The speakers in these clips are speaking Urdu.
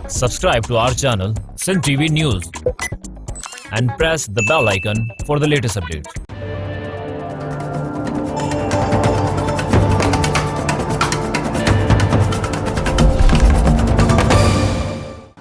Subscribe to our channel, Sin TV News, and press the bell icon for the latest updates.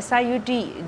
SIUT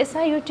SIUT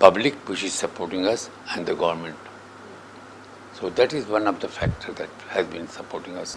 public which is supporting us and the government. So that is one of the factors that has been supporting us.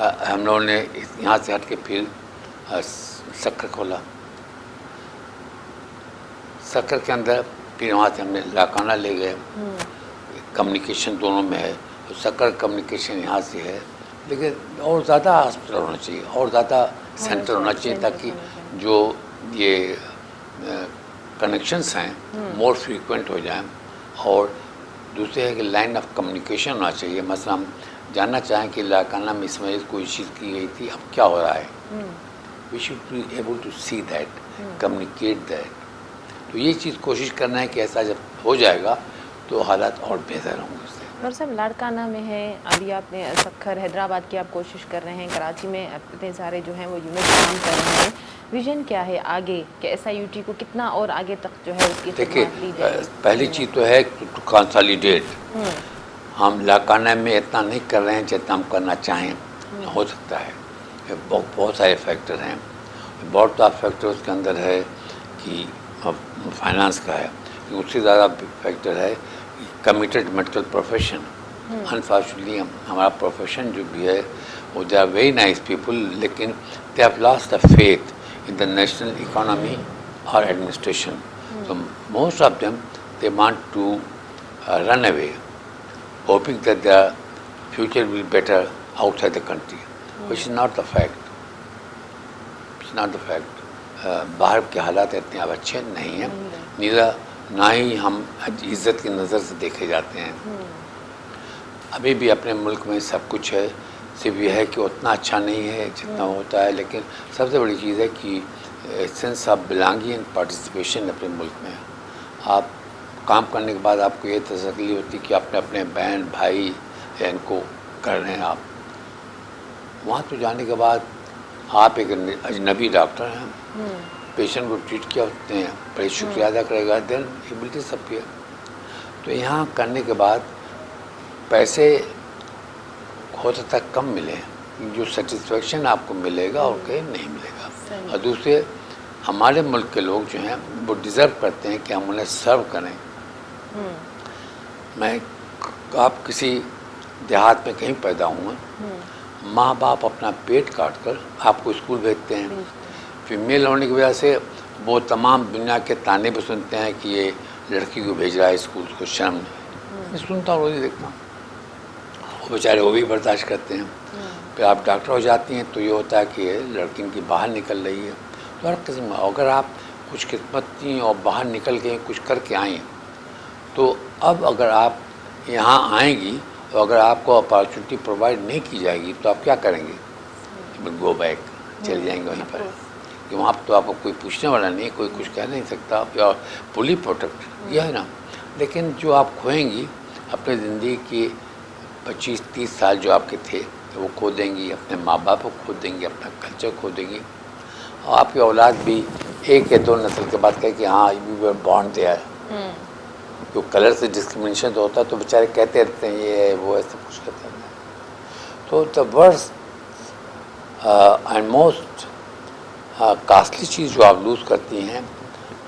ہم لوگوں نے یہاں سے ہٹ کے پھر سکر کھولا. سکر کے اندر پھر وہاں سے ہم نے لاکانہ لے گئے. کمیونیکیشن دونوں میں ہے. سکر کمیونیکیشن یہاں سے ہے، لیکن اور زیادہ ہاسپٹل ہونا چاہیے، اور زیادہ سینٹر ہونا چاہیے تاکہ جو یہ کنیکشنس ہیں مور فریکوینٹ ہو جائیں. اور دوسرے ہے کہ لائن آف کمیونیکیشن ہونا چاہیے. مثلا ہم جاننا چاہیں کہ لاکانہ میں اس میں کوئی چیز کی گئی تھی، اب کیا ہو رہا ہے. We should be able to see that, communicate that. تو یہ چیز کوشش کرنا ہے کہ ایسا جب ہو جائے گا تو حالات اور بہتر ہوں گے. ڈاکٹر صاحب لاڑکانہ میں ہے، ابھی آپ نے سکھر حیدرآباد کی آپ کوشش کر رہے ہیں، کراچی میں اتنے سارے جو ہیں وہ یونٹ کام کر رہے ہیں. ویژن کیا ہے آگے کہ ایس آئی یو ٹی کو کتنا اور آگے تک جو ہے اس کی خدمات دی جائے؟ پہلی چیز تو ہے ٹو کنسالیڈیٹ. ہم لاکانہ میں اتنا نہیں کر رہے ہیں جتنا ہم کرنا چاہیں. ہو سکتا ہے بہت سارے فیکٹر ہیں. بہت سارا فیکٹر اس کے اندر ہے کہ فائنانس کا ہے. اس سے زیادہ فیکٹر ہے کمیٹڈ میڈیکل پروفیشن. انفارچونیٹلی ہمارا پروفیشن جو بھی ہے وہ they are very nice people, لیکن they have lost the faith in the national economy اور administration. So most of them, they want to run away, hoping that their future will be better outside the country, which is not the fact. It's not the fact. باہر کے حالات اتنے اب اچھے نہیں ہیں، نہ ہی ہم عزت کی نظر سے دیکھے جاتے ہیں. ابھی بھی اپنے ملک میں سب کچھ ہے، صرف یہ ہے کہ اتنا اچھا نہیں ہے جتنا ہوتا ہے. لیکن سب سے بڑی چیز ہے کہ sense of belonging and participation اپنے ملک میں. آپ کام کرنے کے بعد آپ کو یہ تسلی ہوتی کہ آپ نے اپنے بہن بھائی ان کو کر رہے ہیں. آپ وہاں تو جانے کے بعد آپ ایک اجنبی ڈاکٹر ہیں، پیشنٹ کو ٹریٹ کیا ہوتے ہیں، بڑے شکریہ ادا کرے گا، دین ہی ول ڈسپیئر. تو یہاں کرنے کے بعد پیسے ہو سکتا ہے کم ملے، جو سیٹسفیکشن آپ کو ملے گا اور کہیں نہیں ملے گا. اور دوسرے ہمارے ملک کے لوگ جو ہیں وہ ڈیزرو کرتے ہیں کہ ہم انہیں سرو کریں. آپ کسی دیہات میں کہیں پیدا ہوں، ماں باپ اپنا پیٹ کاٹ کر آپ کو اسکول بھیجتے ہیں. فیمیل ہونے کی وجہ سے وہ تمام دنیا کے تانے بھی سنتے ہیں کہ یہ لڑکی کو بھیج رہا ہے اسکول، کو شرم نہیں. میں سنتا ہوں، روز ہی دیکھتا ہوں. وہ بیچارے وہ بھی برداشت کرتے ہیں. پھر آپ ڈاکٹر ہو جاتی ہیں تو یہ ہوتا ہے کہ یہ لڑکی ان کی باہر نکل رہی ہے. تو ہر قسم اگر آپ کچھ قسمت تھیں اور باہر نکل کے کچھ کر کے آئیں، تو اب اگر آپ یہاں آئیں گی تو اگر آپ کو اپارچونیٹی پرووائڈ نہیں کی جائے گی تو آپ کیا کریں گے؟ گو بیک، چلے جائیں گے وہیں پر. کہ وہاں تو آپ کو کوئی پوچھنے والا نہیں، کوئی کچھ کہہ نہیں سکتا، یا فلی پروٹیکٹ یہ ہے نا. لیکن جو آپ کھوئیں گی اپنے زندگی کی 25-30 سال جو آپ کے تھے وہ کھو دیں گی، اپنے ماں باپ کو کھو دیں گی، اپنا کلچر کھو دیں گی. اور آپ کی اولاد بھی ایک یا دو نسل کے بعد کہے کہ ہاں یو ویر بورن دیئر. جو کلر سے ڈسکرمنیشن ہوتا ہے تو بیچارے کہتے رہتے ہیں یہ وہ ایسا کچھ کہتے ہیں. تو the worst and most costly چیز جو آپ لوز کرتی ہیں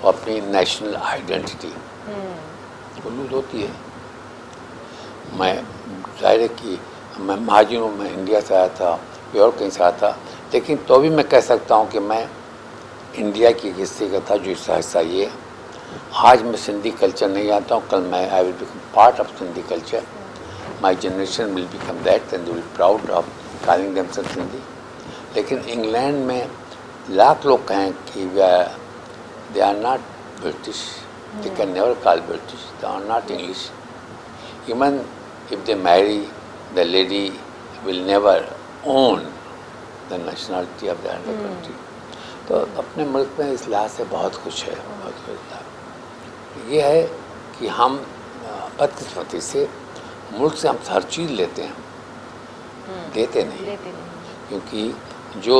وہ اپنی نیشنل آئیڈینٹی وہ لوز ہوتی ہے. میں ظاہر ہے کہ میں مہاجر ہوں، میں انڈیا سے آیا تھا، کوئی اور کہیں سے آیا تھا، لیکن تو بھی میں کہہ سکتا ہوں کہ میں انڈیا کی ایک حصے کا تھا جو اس کا حصہ یہ. آج میں سندھی کلچر نہیں جانتا ہوں، کل میں I will become part of Sindhi culture. My generation will become that and they will proud of calling them self Sindhi. لیکن انگلینڈ میں لاکھ لوگ کہیں کہ they are not British, they can never call British, they are not English. Even if they marry, the lady will never own the nationality of the other country. تو اپنے ملک میں اس لحاظ سے بہت کچھ ہے، بہت کچھ ہے. یہ ہے کہ ہم بدقسمتی سے ملک سے ہم ہر چیز لیتے ہیں، دیتے نہیں. کیونکہ جو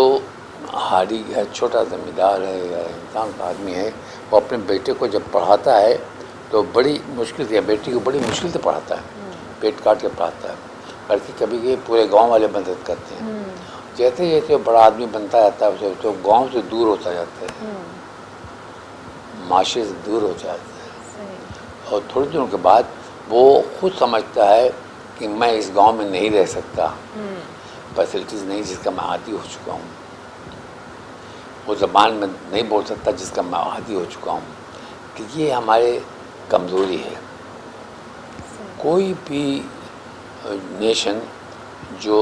ہاری ہے، چھوٹا زمیندار ہے یا انسان کا آدمی ہے، وہ اپنے بیٹے کو جب پڑھاتا ہے تو بڑی مشکل سے، یا بیٹی کو بڑی مشکل سے پڑھاتا ہے، پیٹ کاٹ کے پڑھاتا ہے. بلکہ کبھی کبھی پورے گاؤں والے مدد کرتے ہیں. جیسے جیسے بڑا آدمی بنتا جاتا ہے اسے تو گاؤں سے دور ہوتا جاتا ہے، معاشرے سے دور ہو جاتا ہے. اور تھوڑے دنوں کے بعد وہ خود سمجھتا ہے کہ میں اس گاؤں میں نہیں رہ سکتا، فیسلٹیز نہیں جس کا میں عادی ہو چکا ہوں، وہ زبان میں نہیں بول سکتا جس کا میں عادی ہو چکا ہوں، کہ یہ ہمارے کمزوری ہے. کوئی بھی نیشن جو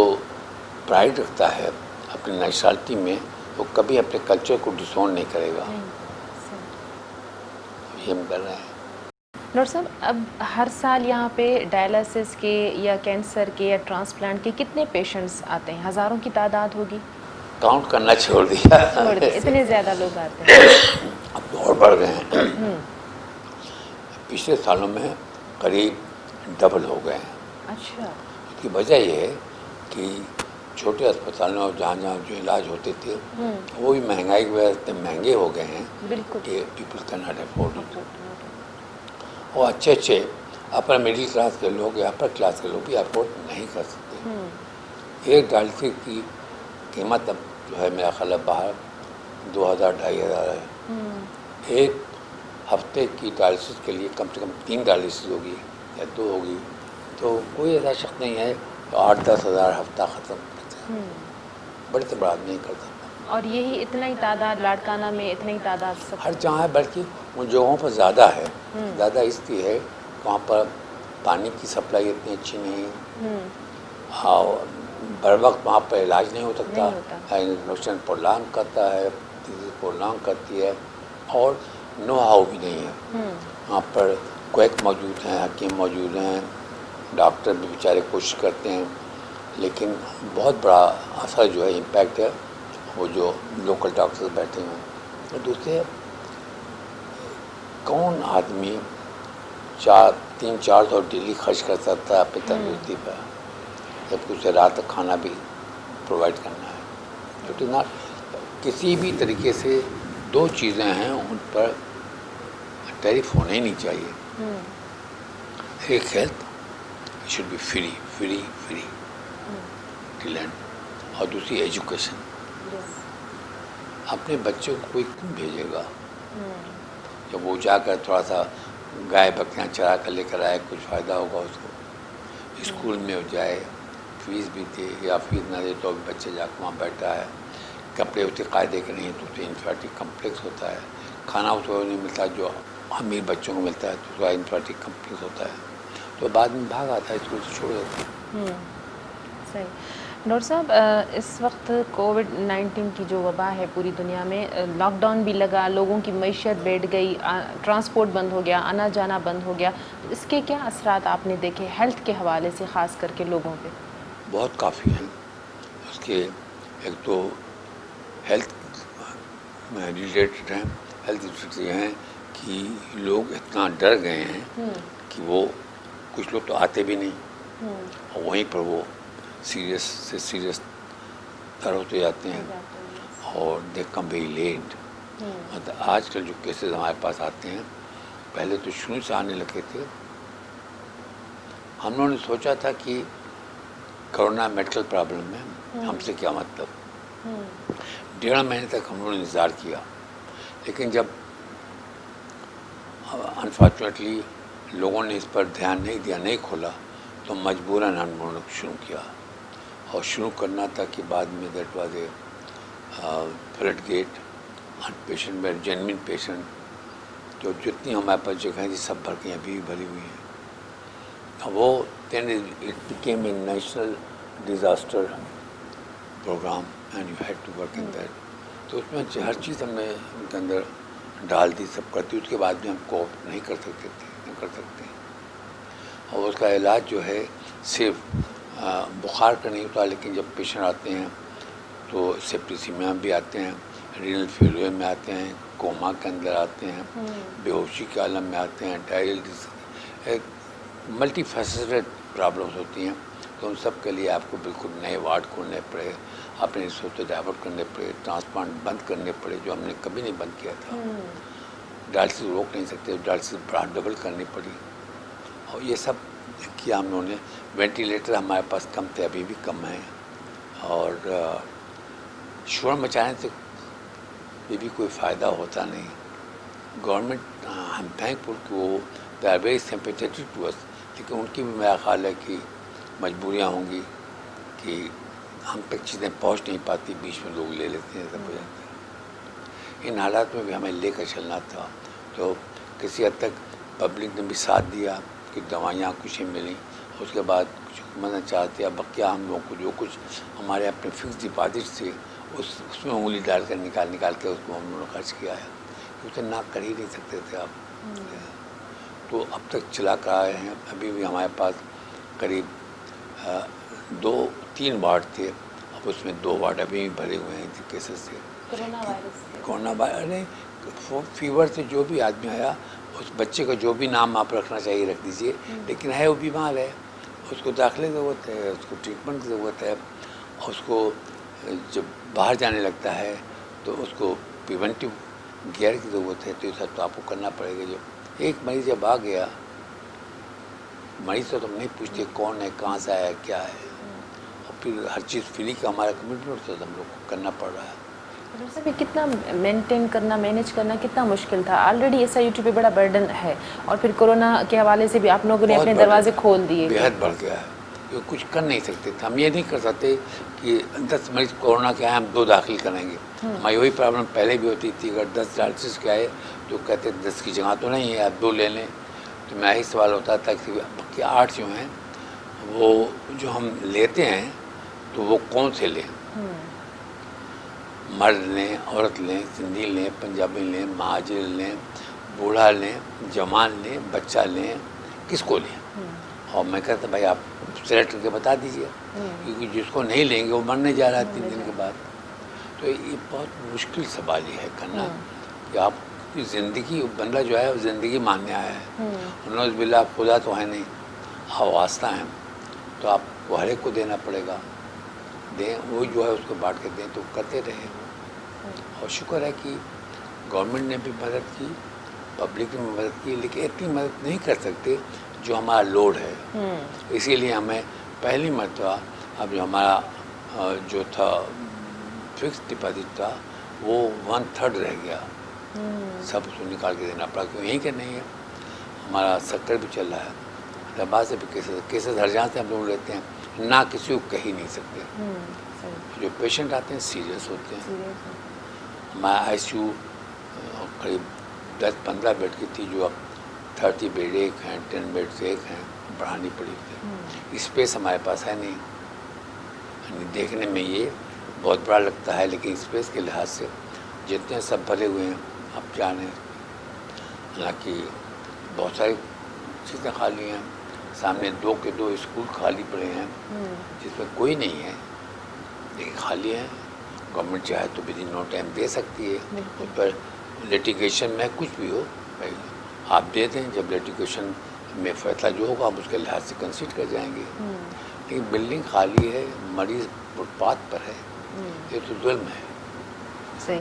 پرائڈ رکھتا ہے اپنی نیشنلٹی میں، وہ کبھی اپنے کلچر کو ڈسون نہیں کرے گا. یہ ہم کر رہے ہیں. ڈاکٹر صاحب، اب ہر سال یہاں پہ ڈائلسس کے یا کینسر کے یا ٹرانسپلانٹ کے کتنے پیشنٹس آتے ہیں؟ ہزاروں کی تعداد ہوگی؟ کاؤنٹ کرنا چھوڑ دیا. اتنے زیادہ لوگ آتے ہیں. اب تو اور بڑھ گئے ہیں. پچھلے سالوں میں قریب ڈبل ہو گئے ہیں. اچھا. اس کی وجہ یہ ہے کہ چھوٹے اسپتالوں اور جہاں جہاں جو علاج ہوتے تھے وہ بھی مہنگائی کی وجہ سے مہنگے ہو گئے ہیں بالکل کہ people can not afford it. اور اچھے اپر مڈل کلاس کے لوگ یا اپر کلاس کے لوگ بھی افورڈ نہیں کر سکتے. ایک ڈائلسس کی قیمت اب جو ہے میرا خیال ہے باہر 2000-2500 ہے. ایک ہفتے کی ڈائلسس کے لیے کم سے کم 3 ڈائلسس ہوگی یا 2 ہوگی. تو کوئی ایسا شخص نہیں ہے جو 8-10 ہزار ہفتہ ختم کرتے ہیں. بڑے سے بڑا آدمی نہیں کر سکتا. اور یہی اتنا ہی تعداد لاڑکانہ میں، اتنا ہی تعداد سب ہر جہاں ہے، بلکہ ان جگہوں پر زیادہ ہے. زیادہ اس لیے ہے کہ وہاں پر پانی کی سپلائی اتنی اچھی نہیں، اور بر وقت وہاں پر علاج نہیں ہو سکتا. انفیکشن پرولانگ کرتا ہے، پرولانگ کرتی ہے، اور نو ہاؤ بھی نہیں ہے. وہاں پر کویک موجود ہیں، حکیم موجود ہیں، ڈاکٹر بھی بیچارے کوشش کرتے ہیں، لیکن بہت بڑا اثر جو ہے امپیکٹ ہے وہ جو لوکل ڈاکٹرز بیٹھے ہیں. اور دوسرے، کون آدمی 300-400 ڈیلی خرچ کر سکتا ہے اپنی تندرستی پر، جبکہ اسے رات تک کھانا بھی پرووائڈ کرنا ہے. تو نہ کسی بھی طریقے سے 2 چیزیں ہیں ان پر ٹیرف ہونا ہی نہیں چاہیے. ایک health should be free till end, اور دوسری ایجوکیشن. اپنے بچوں کو کوئی کیوں بھیجے گا جب وہ جا کر تھوڑا سا گائے بکریاں چرا کر لے کر آئے، کچھ فائدہ ہوگا اس کو. اسکول میں وہ جائے، فیس بھی دے یا فیس نہ دے تو بھی بچے جا کے وہاں بیٹھا ہے. کپڑے اس کے قاعدے کے نہیں تو اسے انفیریٹی کمپلیکس ہوتا ہے. کھانا اس کو نہیں ملتا جو امیر بچوں کو ملتا ہے تو اس کا انفیریٹی کمپلیکس ہوتا ہے. تو بعد میں بھاگ آتا ہے، اسکول سے چھوڑ دیتا ہے. صحیح. ڈاکٹر صاحب، اس وقت کووڈ-19 کی جو وبا ہے پوری دنیا میں، لاک ڈاؤن بھی لگا، لوگوں کی معیشت بیٹھ گئی، ٹرانسپورٹ بند ہو گیا، آنا جانا بند ہو گیا. اس کے کیا اثرات آپ نے دیکھے ہیلتھ کے حوالے سے، خاص کر کے لوگوں پہ؟ بہت کافی ہیں. اس کے ایک تو ہیلتھ میں ریلیٹڈ ہیں. ہیلتھ ایشوز یہ ہیں کہ لوگ اتنا ڈر گئے ہیں کہ وہ کچھ لوگ تو آتے بھی نہیں، اور وہیں پر وہ سیریس سے سیریس تر ہوتے جاتے ہیں، اور دے کم ویری لیٹ. مطلب آج کل جو کیسز ہمارے پاس آتے ہیں، پہلے تو شروع سے آنے لگے تھے. ہم لوگوں نے سوچا تھا کہ کرونا میڈیکل پرابلم ہے، ہم سے کیا مطلب. 1.5 مہینے تک ہم لوگوں نے انتظار کیا، لیکن جب انفارچونیٹلی لوگوں نے اس پر دھیان نہیں دیا، نہیں کھولا، تو مجبوراً ہم لوگوں نے شروع کیا. اور شروع کرنا تھا کہ بعد میں that was a floodgate. Patient میں جینوئن پیشنٹ جو جتنی ہمارے پاس جگہیں تھی سب بھر گئی، ابھی بھی بھری ہوئی ہیں. وہ then it became a national disaster program and you had to work in that. تو اس میں ہر چیز ہم نے ان کے اندر ڈال دی، سب کرتی. اس کے بعد بھی ہم کوپ نہیں کر سکتے تھے، نہیں کر سکتے. اور اس کا علاج جو ہے صرف بخار کا نہیں ہوتا، لیکن جب پیشنٹ آتے ہیں تو سیپٹیسیمیا بھی آتے ہیں، رینل فیلوئر میں آتے ہیں، کوما کے اندر آتے ہیں، بے ہوشی کے عالم میں آتے ہیں، ڈائریل ملٹی فیسیٹڈ پرابلمس ہوتی ہیں. تو ان سب کے لیے آپ کو بالکل نئے وارڈ کھولنے پڑے، اپنے رسوتے ڈائیورٹ کرنے پڑے، ٹرانسپلانٹ بند کرنے پڑے جو ہم نے کبھی نہیں بند کیا تھا. ڈائلسس روک نہیں سکتے، ڈائلسس ڈبل کرنی پڑی. اور یہ سب کیا ہم لوگوں نے. وینٹیلیٹر ہمارے پاس کم تھے، ابھی بھی کم ہیں. اور شور مچانے سے بھی کوئی فائدہ ہوتا نہیں. گورنمنٹ ہم تھینک فل کہ وہ they are very sympathetic to us, لیکن ان کی بھی میرا خیال ہے کہ مجبوریاں ہوں گی کہ ہم تک چیزیں پہنچ نہیں پاتی، بیچ میں لوگ لے لیتے ہیں، سب ہو جاتا ہے۔ ان حالات میں بھی ہمیں لے کر چلنا تھا، تو کسی حد تک پبلک نے بھی ساتھ دیا کہ دوائیاں کچھ ہی ملیں، اس کے بعد کچھ حکومت نے چاہتے اب کیا ہم لوگوں کو جو کچھ ہمارے اپنے فکس ڈپازٹ تھے اس میں انگلی ڈال کر نکال کے اس کو ہم لوگوں نے خرچ کیا ہے، کیونکہ نہ کر ہی نہیں سکتے تھے آپ۔ تو اب تک چلا کر آئے ہیں، ابھی بھی ہمارے پاس قریب 2-3 وارڈ تھے، اب اس میں 2 وارڈ ابھی بھی بھرے ہوئے ہیں کیسز سے۔ کورونا وائرس فیور سے جو بھی آدمی آیا، اس بچے کا جو بھی نام آپ رکھنا چاہیے رکھ دیجئے، لیکن ہے وہ بیمار ہے، اس کو داخلے کی ضرورت ہے، اس کو ٹریٹمنٹ کی ضرورت ہے، اور اس کو جب باہر جانے لگتا ہے تو اس کو پریونٹیو گیئر کی ضرورت ہے، تو یہ سب تو آپ کو کرنا پڑے گا۔ جب ایک مریض جب آ گیا، مریض تو ہم نہیں پوچھتے کون ہے، کہاں سے آیا، کیا ہے، اور پھر ہر چیز فری کا ہمارا کمٹمنٹ ہوتا ہے، ہم لوگ کو کرنا پڑ رہا ہے۔ ڈاکٹر صاحب یہ کتنا مینٹین کرنا، مینیج کرنا کتنا مشکل تھا؟ آلریڈی SIUT پہ بڑا برڈن ہے، اور پھر کورونا کے حوالے سے بھی آپ لوگوں نے اپنے دروازے کھول دیے، بہت بڑھ گیا ہے، یہ کچھ کر نہیں سکتے تھے۔ ہم یہ نہیں کر سکتے کہ 10 مریض کورونا کے آئے ہم 2 داخل کریں گے۔ ہماری وہی پرابلم پہلے بھی ہوتی تھی، اگر 10 ڈائلسس کے آئے تو کہتے 10 کی جگہ تو نہیں ہے، آپ 2 لے لیں، تو میرا یہی سوال ہوتا تھا کہ 8 جو ہیں وہ جو ہم لیتے ہیں تو وہ کون سے لیں؟ مرد لیں، عورت لیں، سندھی لیں، پنجابی لیں، مہاجر لیں، بوڑھا لیں، جوان لیں، بچہ لیں، کس کو لیں؟ اور میں کہتا بھائی آپ سلیکٹ کر کے بتا دیجئے، کیونکہ جس کو نہیں لیں گے وہ مرنے جا رہا ہے 3 دن کے بعد۔ تو یہ بہت مشکل سوال یہ ہے کرنا کہ آپ کی زندگی، بندہ جو ہے وہ زندگی ماننے آیا ہے، نوز باللہ خدا تو ہے نہیں، آپ واسطہ ہیں، تو آپ کو ہر ایک کو دینا پڑے گا، دیں، وہ جو ہے اس کو بانٹ کے دیں، تو کرتے رہے۔ اور شکر ہے کہ گورنمنٹ نے بھی مدد کی، پبلک نے بھی مدد کی، لیکن اتنی مدد نہیں کر سکتے جو ہمارا لوڈ ہے۔ اسی لیے ہمیں پہلی مرتبہ اب جو ہمارا جو تھا فکس ڈپازٹ تھا وہ 1/3 رہ گیا، سب اس کو نکال کے دینا پڑا، کیوں یہیں کہ نہیں ہے، ہمارا سیکٹر بھی چل رہا ہے، حیدرآباد سے بھی کیسز ہر جہاں سے ہم لوگ لیتے ہیں، نہ کسی کو کہہ ہی نہیں سکتے۔ جو پیشنٹ آتے ہیں سیریس ہوتے ہیں، ہمارا ICU قریب 10-15 بیڈ کی تھی، جو اب 30 بیڈ ایک ہیں، 10 بیڈ ایک ہیں، بڑھانی پڑی تھی۔ اسپیس ہمارے پاس ہے نہیں، یعنی دیکھنے میں یہ بہت بڑا لگتا ہے، لیکن اسپیس کے لحاظ سے جتنے سب بھرے ہوئے ہیں اب جانے، حالانکہ بہت ساری چیزیں خالی ہیں، سامنے 2 کے 2 اسکول خالی پڑے ہیں جس میں کوئی نہیں ہے، لیکن خالی ہیں۔ گورنمنٹ چاہے تو ودن نو ٹائم دے سکتی ہے، اس پر لیٹیگیشن میں کچھ بھی ہو بھائی آپ دے دیں، جب لیٹیگیشن میں فیصلہ جو ہوگا ہم اس کے لحاظ سے کنسیڈر کر جائیں گے، لیکن بلڈنگ خالی ہے، مریض فٹ پاتھ پر ہے، یہ تو ظلم ہے۔ صحیح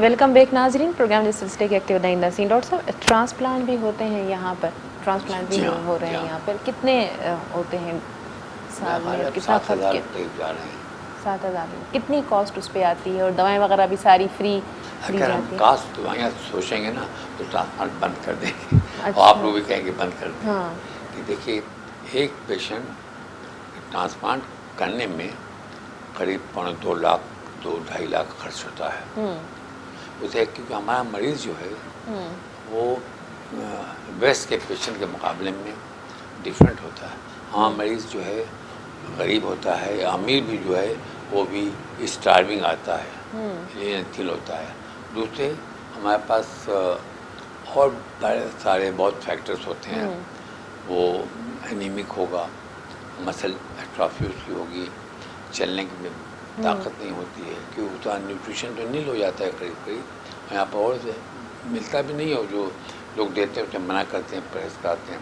ویلکم بیک ناظرین، پروگرام کے سلسلے کے اگتے ودائندہ سی۔ ڈاکٹر صاحب ٹرانسپلانٹ بھی ہوتے ہیں یہاں پر، ٹرانسپلانٹ بھی ہو رہے ہیں یہاں پر، کتنے ہوتے ہیں سال میں؟ کتنا 7,000 قریب جا رہے ہیں۔ 7,000 کتنی کاسٹ اس پہ آتی ہے؟ اور دوائیں وغیرہ بھی ساری فری دی اگر ہم جاتی ہیں؟ کاسٹ دوائیاں سوچیں گے نا تو ٹرانسپلانٹ بند کر دیں گے، اور آپ لوگ بھی کہیں گے بند کر دیں۔ کہ دیکھیے ایک پیشنٹ ٹرانسپلانٹ کرنے میں قریب 2.25 لاکھ 2-2.5 لاکھ خرچ ہوتا ہے اسے، کیونکہ ہمارا مریض جو ہے وہ ویسٹ کے پیشنٹ کے مقابلے میں ڈیفرنٹ ہوتا ہے۔ ہمارا مریض جو ہے غریب ہوتا ہے، امیر بھی جو ہے وہ بھی اسٹارونگ آتا ہے، لیکن ہوتا ہے۔ دوسرے ہمارے پاس اور سارے بہت فیکٹرز ہوتے ہیں، وہ انیمک ہوگا، مسل ایٹرافی اس کی ہوگی، چلنے کی طاقت نہیں ہوتی ہے، کہ اس کا نیوٹریشن تو نیل ہو جاتا ہے قریب قریب، یہاں پر اور ملتا بھی نہیں ہو، جو لوگ دیتے ہیں اسے منع کرتے ہیں، پرہیز کراتے ہیں،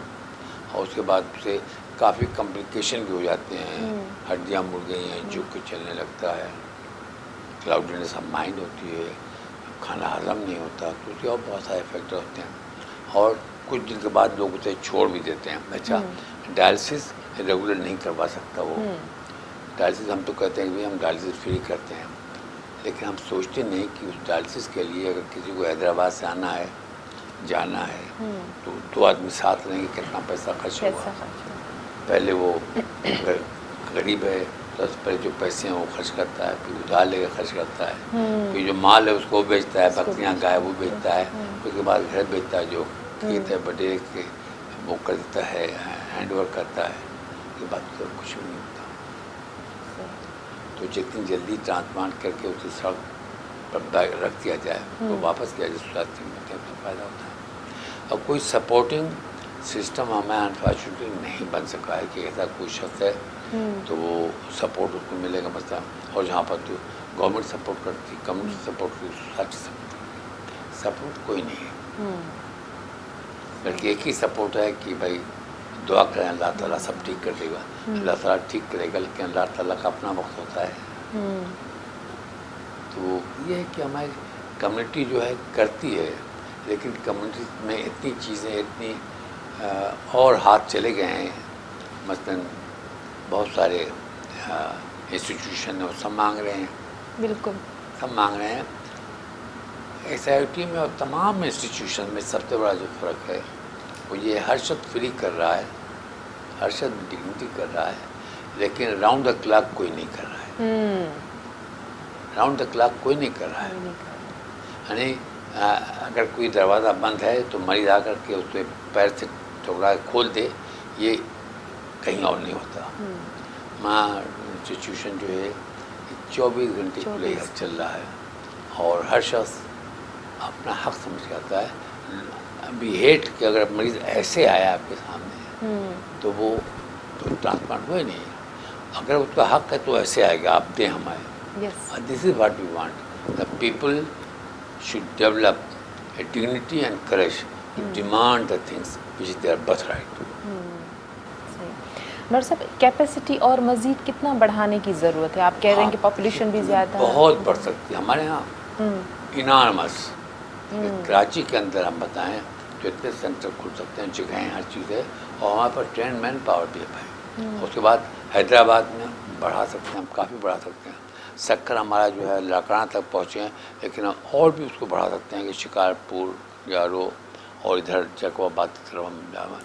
اور اس کے بعد اسے کافی کمپلیکیشن بھی ہو جاتے ہیں، ہڈیاں مڑ گئی ہیں، جھک کے چلنے لگتا ہے، کلاؤڈنیس آف مائنڈ ہوتی ہے، کھانا ہضم نہیں ہوتا تو اس کے اور بہت سارے فیکٹر ہوتے ہیں، اور کچھ دن کے بعد لوگ اسے چھوڑ بھی دیتے ہیں. اچھا ڈائلسس ریگولر نہیں کروا سکتا وہ. ڈائلسس ہم تو کہتے ہیں کہ ہم ڈائلسس فری کرتے ہیں، لیکن ہم سوچتے نہیں کہ اس ڈائلسس کے لیے اگر کسی کو حیدرآباد سے آنا ہے جانا ہے تو 2 آدمی ساتھ رہیں گے کتنا پیسہ خرچ ہوگا. پہلے وہ غریب ہے تو پہلے جو پیسے ہیں وہ خرچ کرتا ہے، پھر ادھار لے کے خرچ کرتا ہے، پھر جو مال ہے اس کو بیچتا ہے، بکریاں گائے وہ بیچتا ہے، پھر کے بعد گھر بیچتا ہے، جو کھیت ہے بڑے کے وہ کر دیتا ہے، ہینڈ اوور کرتا ہے. اس کے بعد تو کچھ بھی نہیں ہوتا. تو جتنی جلدی ٹرانسپلانٹ کر کے اسے سڑک پر رکھ دیا جائے تو واپس کیا جائے سوسائٹی میں تو فائدہ ہوتا ہے. اب کوئی سپورٹنگ سسٹم ہمیں انفارچونیٹلی نہیں بن سکا ہے کہ ایسا کوئی شخص ہے تو وہ سپورٹ اس کو ملے گا مثلا. اور جہاں پر تو گورنمنٹ سپورٹ کرتی، کمیونٹی سپورٹ کرتی، سوسائٹی سپورٹ کرتی، سپورٹ کوئی نہیں ہے. بلکہ ایک ہی سپورٹ ہے کہ بھائی دعا کریں اللہ تعالیٰ سب ٹھیک کر دے گا. اللہ تعالیٰ ٹھیک کرے گا، لیکن اللہ تعالیٰ کا اپنا وقت ہوتا ہے. تو یہ ہے کہ ہماری کمیونٹی جو ہے کرتی ہے، لیکن کمیونٹی میں اتنی چیزیں اتنی اور ہاتھ چلے گئے ہیں. مثلاً بہت سارے انسٹیٹیوشن وہ سب مانگ رہے ہیں، بالکل سب مانگ رہے ہیں. ایس آئی ٹی میں اور تمام انسٹیٹیوشن میں سب سے بڑا جو فرق ہے وہ یہ ہر شخص فری کر رہا ہے، ہر شخص ڈگنیٹی کر رہا ہے، لیکن راؤنڈ دا کلاک کوئی نہیں کر رہا ہے. راؤنڈ دا کلاک کوئی نہیں کر رہا ہے. یعنی اگر کوئی دروازہ بند ہے تو مریض آ کر کے اس پہ پیر سے ٹکرا کے کھول دے، یہ کہیں اور نہیں ہوتا. وہاں انسٹیٹیوشن جو ہے 24 گھنٹے کھلے چل رہا ہے، اور ہر شخص اپنا حق سمجھ کے آتا ہے. ابھی ہیٹ کہ اگر مریض ایسے آیا آپ کے سامنے تو وہ تو ٹرانسپلانٹ ہوئے نہیں. اگر اس کا حق ہے تو ایسے آئے گا، آپ دیں ہمارے. This is what we want. The people should develop a dignity and courage to demand the things which is their birthright. Doctor صاحب کیپیسٹی اور مزید کتنا بڑھانے کی ضرورت ہے؟ آپ کہہ رہے ہیں کہ پاپولیشن بھی زیادہ ہے. بہت بڑھ سکتی ہے ہمارے یہاں انارمس. کراچی کے اندر ہم بتائیں تو اتنے سینٹر کھل سکتے ہیں، جگہیں ہر چیز ہے، اور ہمارے پاس ٹرینڈ مین پاور بھی ہے بھائی. اس کے بعد حیدرآباد میں بڑھا سکتے ہیں، ہم کافی بڑھا سکتے ہیں. سکر ہمارا جو ہے لاکڑا تک پہنچے ہیں، لیکن اور بھی اس کو بڑھا سکتے ہیں کہ شکارپور، یارو اور ادھر جیکو آباد کی طرف ہم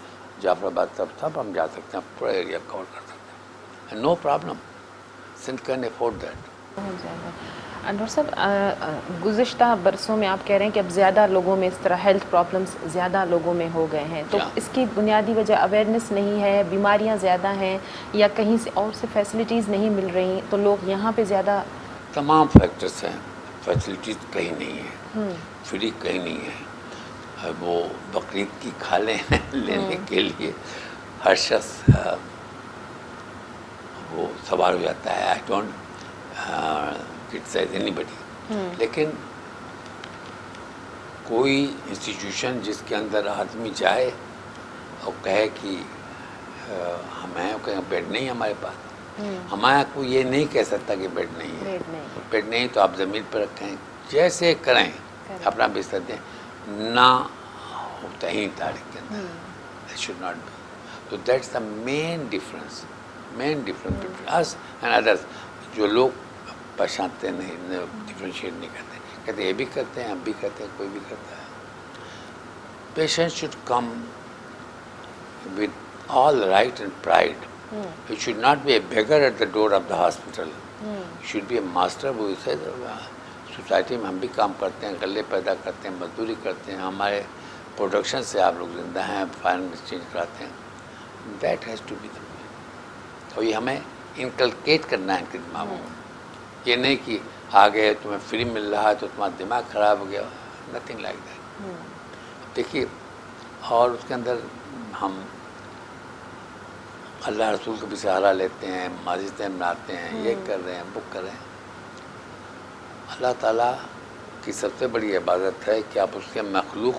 جعفر آباد طرف تب ہم جا سکتے ہیں، پورا ایریا کور کر سکتے ہیں. No problem. Sindh can afford that. بہت زیادہ. ڈاکٹر صاحب گزشتہ برسوں میں آپ کہہ رہے ہیں کہ اب زیادہ لوگوں میں اس طرح ہیلتھ پرابلمس زیادہ لوگوں میں ہو گئے ہیں، تو اس کی بنیادی وجہ اویئرنیس نہیں ہے، بیماریاں زیادہ ہیں، یا کہیں سے اور سے فیسلٹیز نہیں مل رہی تو لوگ یہاں پہ زیادہ؟ تمام فیکٹرس ہیں. فیسلٹیز کہیں نہیں ہے، فری کہیں نہیں ہے. وہ بقرعید کی کھالیں لینے کے لیے ہر شخص وہ سوار ہو جاتا ہے. آئی ڈونٹ کرٹیسائز اینی بڈی، لیکن کوئی انسٹیٹیوشن جس کے اندر آدمی جائے اور کہے کہ ہمیں کہیں بیڈ نہیں ہمارے پاس، ہمارا کوئی یہ نہیں کہہ سکتا کہ بیڈ نہیں ہے. بیڈ نہیں تو آپ زمین پہ رکھیں، جیسے کریں اپنا بستر دیں. نہ ہوتا ہی تاریخ کے اندر. That should not be. So that's the main difference between us and others. جو لوگ پہچانتے نہیں، ڈفرینشیٹ نہیں کرتے، کہتے یہ بھی کرتے ہیں، ہم بھی کرتے ہیں، کوئی بھی کرتا ہے. Patients should come with all right and pride. He should not be a beggar at the door of the hospital. He should be a master who says, society میں ہم بھی کام کرتے ہیں، غلے پیدا کرتے ہیں، مزدوری کرتے ہیں، ہمارے پروڈکشن سے آپ لوگ زندہ ہیں، فارن ایکسچینج کراتے ہیں. That has to be the way. اور یہ ہمیں انکلکیٹ کرنا ہے ان کے دماغوں میں. یہ نہیں کہ آگے تمہیں فری مل رہا ہے تو تمہارا دماغ خراب ہو گیا. Nothing like that. دیکھیے، اور اس کے اندر ہم اللہ رسول کا بھی سہارا لیتے ہیں، مسجدیں بناتے ہیں، یہ کر رہے ہیں، وہ کر رہے ہیں. اللہ تعالیٰ کی سب سے بڑی عبادت ہے کہ آپ اس کے مخلوق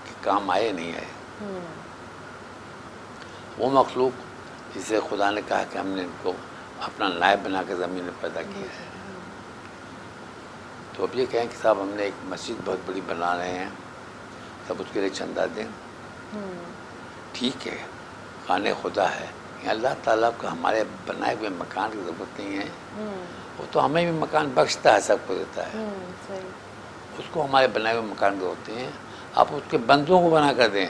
کے کام آئے نہیں آئے. وہ مخلوق جسے خدا نے کہا کہ ہم نے ان کو اپنا نائب بنا کے زمین میں پیدا کیا ہے. تو اب یہ کہیں کہ صاحب ہم نے ایک مسجد بہت بڑی بنا رہے ہیں، سب اس کے لیے چندہ دیں. ٹھیک ہے، خانہ خدا ہے، اللہ تعالیٰ کو ہمارے بنائے ہوئے مکان کی ضرورت نہیں ہے. وہ تو ہمیں بھی مکان بخشتا ہے، سب کو دیتا ہے. اس کو ہمارے بنائے ہوئے مکان کے ہوتے ہیں. آپ اس کے بندوں کو بنا کر دیں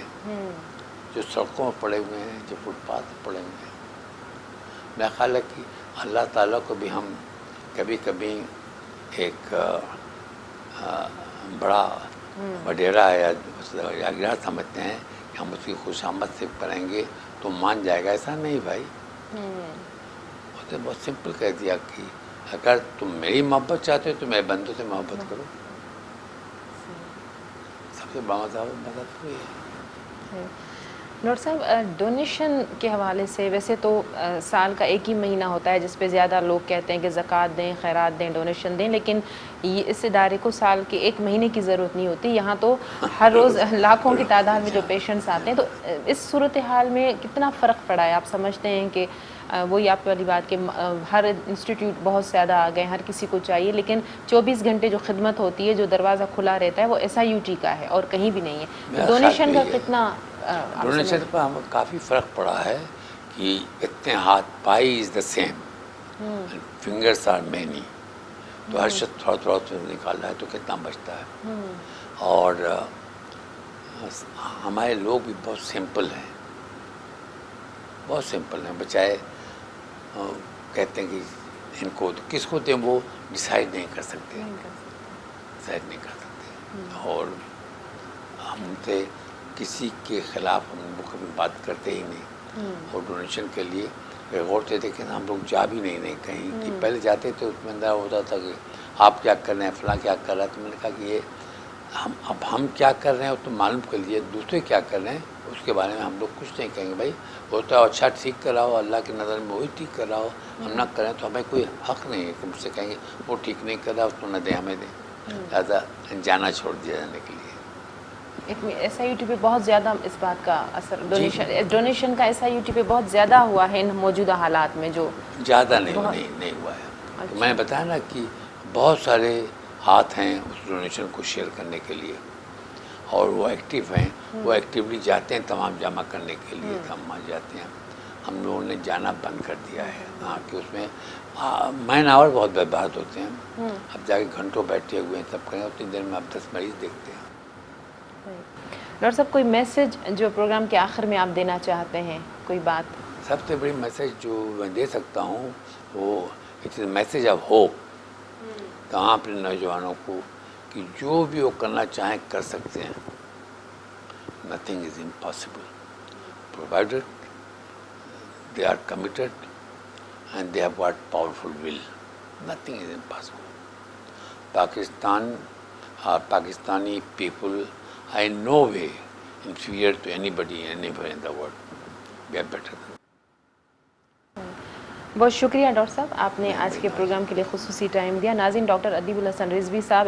جو سڑکوں پر پڑے ہوئے ہیں، جو فٹ پاتھ پر پڑے ہوئے ہیں. میرا خیال ہے کہ اللہ تعالیٰ کو بھی ہم کبھی کبھی ایک بڑا وڈیرا ہے یا گرا سمجھتے ہیں کہ ہم اس کی خوشامد سے کریں گے تو مان جائے گا. ایسا نہیں بھائی. اس نے بہت سمپل کہہ دیا کہ اگر تم میری محبت چاہتے ہو تو میرے بندوں سے محبت کرو. سب سے بڑا مدد ہوئی ہے. ڈاکٹر صاحب، ڈونیشن کے حوالے سے ویسے تو سال کا ایک ہی مہینہ ہوتا ہے جس پہ زیادہ لوگ کہتے ہیں کہ زکوٰۃ دیں، خیرات دیں، ڈونیشن دیں، لیکن اس ادارے کو سال کے ایک مہینے کی ضرورت نہیں ہوتی. یہاں تو ہر روز لاکھوں کی تعداد میں جو پیشنٹس آتے ہیں، تو اس صورتحال میں کتنا فرق پڑا ہے؟ آپ سمجھتے ہیں کہ وہی آپ والی بات کہ ہر انسٹیٹیوٹ بہت زیادہ آ گئے، ہر کسی کو چاہیے، لیکن 24 گھنٹے جو خدمت ہوتی ہے، جو دروازہ کھلا رہتا ہے، وہ SIUT کا ہے اور کہیں بھی نہیں ہے. ڈونیشن کا کتنا ڈونیشن پر ہمیں کافی فرق پڑا ہے کہ اتنے ہاتھ، pie is the same, fingers are many. تو ہر شخص تھوڑا تھوڑا نکال رہا ہے تو کتنا بچتا ہے. اور ہمارے لوگ بھی بہت سمپل ہیں، بہت سمپل ہیں. بچائے کہتے ہیں کہ ان کو کس کو دیں، وہ ڈیسائیڈ نہیں کر سکتے، ڈیسائیڈ نہیں کر سکتے. اور ہم سے کسی کے خلاف ہم وہ کبھی بات کرتے ہی نہیں. اور ڈونیشن کے لیے غور سے دیکھیں ہم لوگ جا بھی نہیں کہیں کہ پہلے جاتے تھے اس میں اندر ہوتا تھا کہ آپ کیا کر رہے ہیں، فلاں کیا کر رہا ہے. تو میں نے کہا کہ یہ ہم کیا کر رہے ہیں تو معلوم کر لیجیے، دوسرے کیا کر رہے ہیں اس کے بارے میں ہم لوگ کچھ نہیں کہیں گے. بھائی ہوتا ہے اچھا ٹھیک کر رہا ہو، اللہ کی نظر میں وہی ٹھیک کر رہا ہو، ہم نہ کریں تو ہمیں کوئی حق نہیں ہے کہ مجھ سے کہیں گے وہ ٹھیک نہیں کر رہا اس کو نہ دیں، ہمیں دیں. لہٰذا جانا چھوڑ دیا جانے کے لیے. SIUT پہ بہت زیادہ اس بات کا اثر ڈونیشن کا SIUT پہ بہت زیادہ ہوا ہے ان موجودہ حالات میں. جو زیادہ نہیں ہوا ہے. تو میں نے بتایا نا کہ بہت سارے ہاتھ ہیں اس ڈونیشن کو شیئر کرنے کے لیے، اور وہ ایکٹیو ہیں، وہ ایکٹیولی جاتے ہیں تمام جمع کرنے کے لیے. تمام جاتے ہیں. ہم لوگوں نے جانا بند کر دیا ہے. ہاں کہ اس میں مین آور بہت برباد ہوتے ہیں. اب جا کے گھنٹوں بیٹھے ہوئے ہیں سب کریں، اتنی دیر میں اب 10 مریض دیکھتے ہیں. ڈاکٹر صاحب، کوئی میسج جو پروگرام کے آخر میں آپ دینا چاہتے ہیں، کوئی بات؟ سب سے بڑی میسج جو میں دے سکتا ہوں وہ it's a message of hope. تمام اپنے نوجوانوں کو کہ جو بھی وہ کرنا چاہیں کر سکتے ہیں. Nothing is impossible provided they are committed and they have got powerful will. Nothing is impossible. Pakistani people are in no way inferior to anybody anywhere in the world. We are better than. بہت شکریہ ڈاکٹر صاحب، آپ نے آج کے پروگرام کے لیے خصوصی ٹائم دیا. ناظرین، ڈاکٹر ادیب الحسن رضوی صاحب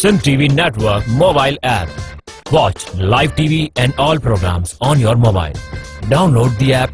Sim TV Network mobile app. Watch live TV and all programs on your mobile. Download the app